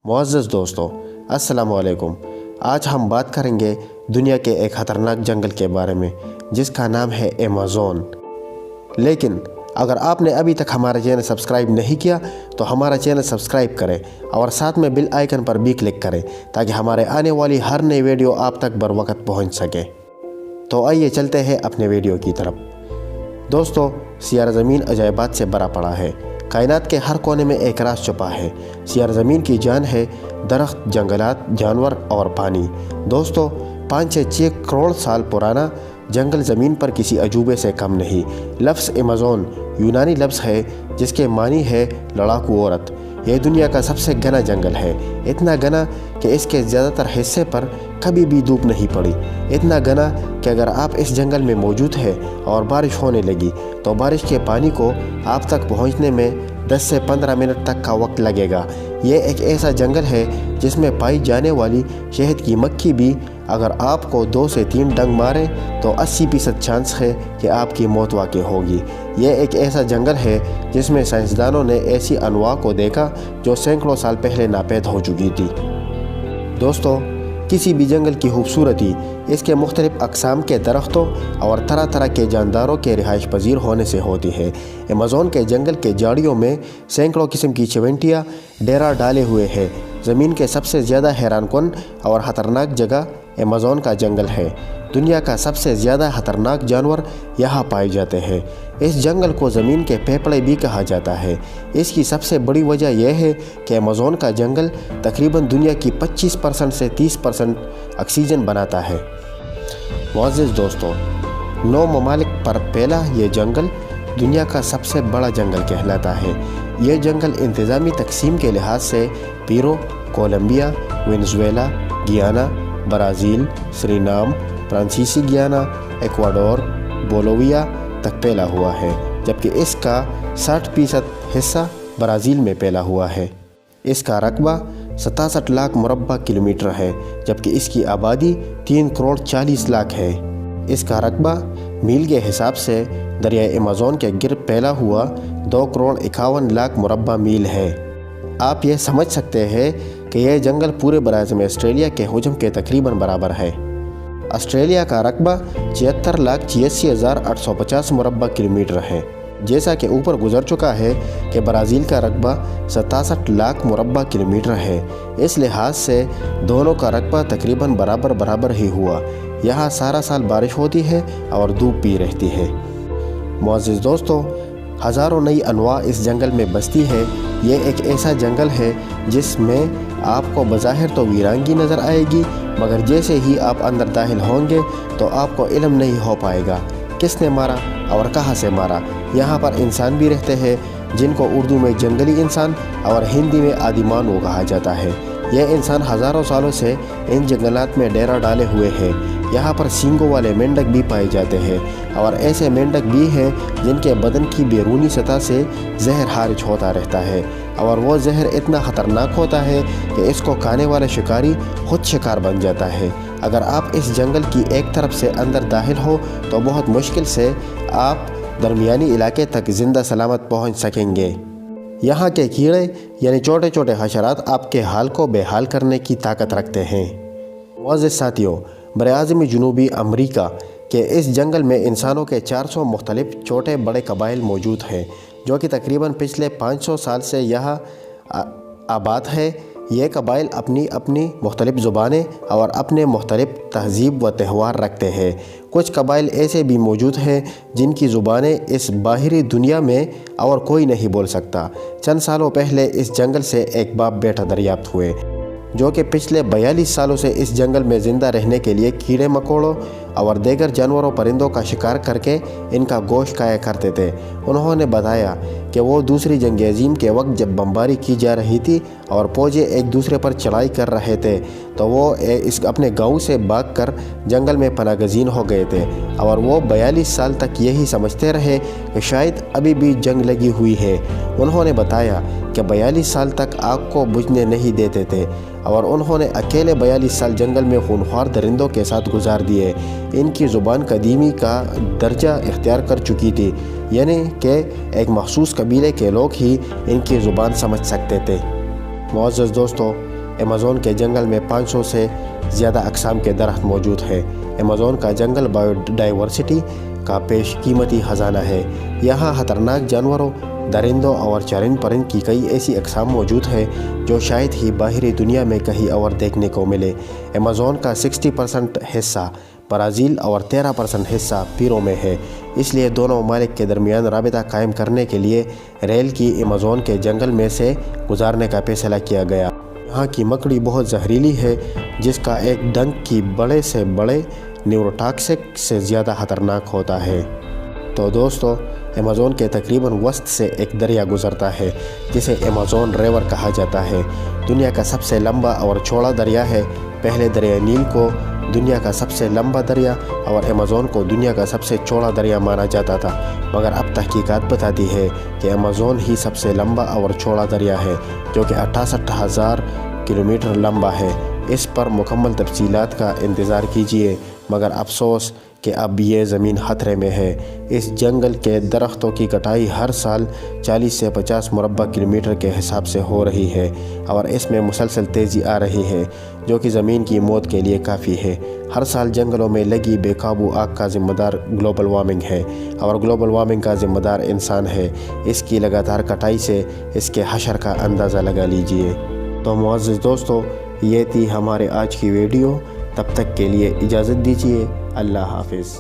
मुअज़्ज़ज़ दोस्तों, अस्सलामु अलैकुम। आज हम बात करेंगे दुनिया के एक ख़तरनाक जंगल के बारे में जिसका नाम है अमेज़न। लेकिन अगर आपने अभी तक हमारा चैनल सब्सक्राइब नहीं किया तो हमारा चैनल सब्सक्राइब करें और साथ में बेल आइकन पर भी क्लिक करें ताकि हमारे आने वाली हर नई वीडियो आप तक बर वक्त पहुँच सके। तो आइए चलते हैं अपने वीडियो की तरफ। दोस्तों, सियारा ज़मीन अजायबात से भरा पड़ा है। कायनात के हर कोने में एक राज छुपा है। सियारा ज़मीन की जान है दरख्त, जंगलात, जानवर और पानी। दोस्तों, 5 से 6 करोड़ साल पुराना जंगल ज़मीन पर किसी अजूबे से कम नहीं। लफ्ज़ अमेज़न यूनानी लफ्ज़ है जिसके मानी है लड़ाकू औरत। यह दुनिया का सबसे घना जंगल है। इतना घना कि इसके ज़्यादातर हिस्से पर कभी भी धूप नहीं पड़ी। इतना घना कि अगर आप इस जंगल में मौजूद हैं और बारिश होने लगी तो बारिश के पानी को आप तक पहुंचने में 10 से 15 मिनट तक का वक्त लगेगा। यह एक ऐसा जंगल है जिसमें पाई जाने वाली शहद की मक्खी भी अगर आपको 2 से 3 डंग मारे तो 80% चांस है कि आपकी मौत वाक़ई होगी। यह एक ऐसा जंगल है जिसमें साइंसदानों ने ऐसी अनवा को देखा जो सैकड़ों साल पहले नापैद हो चुकी थी। दोस्तों, किसी भी जंगल की खूबसूरती इसके मुख्तलिफ अक़साम के दरख्तों और तरह तरह के जानदारों के रिहाइश पजीर होने से होती है। अमेज़न के जंगल के झाड़ियों में सैकड़ों किस्म की चींटियां डेरा डाले हुए हैं। ज़मीन के सबसे ज़्यादा हैरानकुन और ख़तरनाक जगह अमेज़न का जंगल है। दुनिया का सबसे ज़्यादा ख़तरनाक जानवर यहाँ पाए जाते हैं। इस जंगल को ज़मीन के फेफड़े भी कहा जाता है। इसकी सबसे बड़ी वजह यह है कि अमेज़न का जंगल तकरीबन दुनिया की 25% से 30% ऑक्सीजन बनाता है। मुअज़्ज़ज़ दोस्तों, 9 ममालिक पर फैला ये जंगल दुनिया का सबसे बड़ा जंगल कहलाता है। यह जंगल इंतज़ामी तकसीम के लिहाज से पेरू, कोलंबिया, वेनेज़ुएला, गियाना, ब्राज़ील, सूरीनाम, फ्रांसीसी गियाना, इक्वाडोर, बोलिविया तक फैला हुआ है, जबकि इसका 60% हिस्सा ब्राज़ील में फैला हुआ है। इसका रकबा 67 लाख मुरब्बा किलोमीटर है, जबकि इसकी आबादी 3 करोड़ 40 लाख है। इसका रकबा मील के हिसाब से दरियाए अमेज़न के गिर्द फैला हुआ 2 करोड़ 51 लाख मुरब्बा मील है। आप यह समझ सकते हैं कि यह जंगल पूरे बराज़ ऑस्ट्रेलिया के हजम के तकरीबन बराबर है। ऑस्ट्रेलिया का रकबा 76,86,850 मुरब्बा किलोमीटर है। जैसा कि ऊपर गुजर चुका है कि ब्राज़ील का रकबा 67 लाख मुरब्बा किलोमीटर है। इस लिहाज से दोनों का रकबा तकरीबन बराबर ही हुआ। यहाँ सारा साल बारिश होती है और धूप भी रहती है। मुअज़्ज़ज़ दोस्तों, हज़ारों नई अनवा इस जंगल में बसती है। ये एक ऐसा जंगल है जिसमें आपको बज़ाहिर तो वीरानगी नज़र आएगी, मगर जैसे ही आप अंदर दाखिल होंगे तो आपको इल्म नहीं हो पाएगा किसने मारा और कहाँ से मारा। यहाँ पर इंसान भी रहते हैं जिनको उर्दू में जंगली इंसान और हिंदी में आदिमानव कहा जाता है। यह इंसान हज़ारों सालों से इन जंगलात में डेरा डाले हुए हैं। यहाँ पर सींगों वाले मेंढक भी पाए जाते हैं और ऐसे मेंढक भी हैं जिनके बदन की बैरूनी सतह से जहर खारिज होता रहता है और वो जहर इतना ख़तरनाक होता है कि इसको खाने वाला शिकारी खुद शिकार बन जाता है। अगर आप इस जंगल की एक तरफ से अंदर दाखिल हो तो बहुत मुश्किल से आप दरमियानी इलाके तक ज़िंदा सलामत पहुँच सकेंगे। यहाँ के कीड़े यानी छोटे छोटे हशरात आपके हाल को बेहाल करने की ताकत रखते हैं। मुअज़्ज़ज़ साथियों, बराज़ जनूबी अमरीका के इस जंगल में इंसानों के 400 मुख्तलिफ छोटे बड़े कबाइल मौजूद हैं जो कि तकरीबन पिछले 500 साल से यहाँ आबाद है। ये कबाइल अपनी अपनी मुख्तलिफ ज़ुबानें और अपने मुख्तलिफ तहज़ीब व त्यौहार रखते हैं। कुछ कबाइल ऐसे भी मौजूद हैं जिनकी ज़ुबानें इस बाहरी दुनिया में और कोई नहीं बोल सकता। चंद सालों पहले इस जंगल से एक बाप बेटा दरियाफ्त हुए जो कि पिछले 42 सालों से इस जंगल में ज़िंदा रहने के लिए कीड़े मकोड़ों और दीगर जानवरों परिंदों का शिकार करके इनका गोश्त खाया करते थे। उन्होंने बताया कि वो दूसरी जंग अज़ीम के वक्त जब बमबारी की जा रही थी और फौजें एक दूसरे पर चढ़ाई कर रहे थे तो वो अपने गांव से भागकर जंगल में पनागज़ीन हो गए थे और वो 42 साल तक यही समझते रहे कि शायद अभी भी जंग लगी हुई है। उन्होंने बताया कि 42 साल तक आग को बुझने नहीं देते थे और उन्होंने अकेले 42 साल जंगल में खूनख्वार दरिंदों के साथ गुजार दिए। इनकी ज़ुबान कदीमी का दर्जा इख्तियार कर चुकी थी, यानी कि एक मखसूस कबीले के लोग ही इनकी ज़ुबान समझ सकते थे। معزز دوستو، ایمیزون کے جنگل میں 500 سے زیادہ اقسام کے درخت موجود ہیں۔ ایمیزون کا جنگل بایو ڈائیورسٹی کا پیش قیمتی خزانہ ہے۔ یہاں خطرناک جانوروں، درندوں اور چرند پرند کی کئی ایسی اقسام موجود ہیں جو شاید ہی باہری دنیا میں کہیں اور دیکھنے کو ملے۔ ایمیزون کا 60% حصہ برازیل اور 13% حصہ پیرو میں ہے، اس لیے دونوں ممالک کے درمیان رابطہ قائم کرنے کے لیے ریل کی ایمیزون کے جنگل میں سے گزارنے کا فیصلہ کیا گیا۔ یہاں کی مکڑی بہت زہریلی ہے، جس کا ایک ڈنک کی بڑے سے بڑے نیوروٹاکسک سے زیادہ خطرناک ہوتا ہے۔ تو دوستو، ایمیزون کے تقریباً وسط سے ایک دریا گزرتا ہے جسے ایمیزون ریور کہا جاتا ہے۔ دنیا کا سب سے لمبا اور چوڑا دریا ہے۔ پہلے دریا نیل کو دنیا کا سب سے لمبا دریا اور ایمیزون کو دنیا کا سب سے چوڑا دریا مانا جاتا تھا، مگر اب تحقیقات بتاتی ہے کہ ایمیزون ہی سب سے لمبا اور چوڑا دریا ہے، جو کہ 68,000 کلومیٹر لمبا ہے۔ اس پر مکمل تفصیلات کا انتظار کیجیے، مگر افسوس کہ اب یہ زمین خطرے میں ہے۔ اس جنگل کے درختوں کی کٹائی ہر سال 40 سے 50 مربع کلومیٹر کے حساب سے ہو رہی ہے، اور اس میں مسلسل تیزی آ رہی ہے، جو کہ زمین کی موت کے لیے کافی ہے۔ ہر سال جنگلوں میں لگی بے قابو آگ کا ذمہ دار گلوبل وارمنگ ہے، اور گلوبل وارمنگ کا ذمہ دار انسان ہے۔ اس کی لگاتار کٹائی سے اس کے حشر کا اندازہ لگا لیجئے۔ تو معزز دوستو، یہ تھی ہمارے آج کی ویڈیو۔ تب تک کے لیے اجازت دیجیے۔ اللہ حافظ۔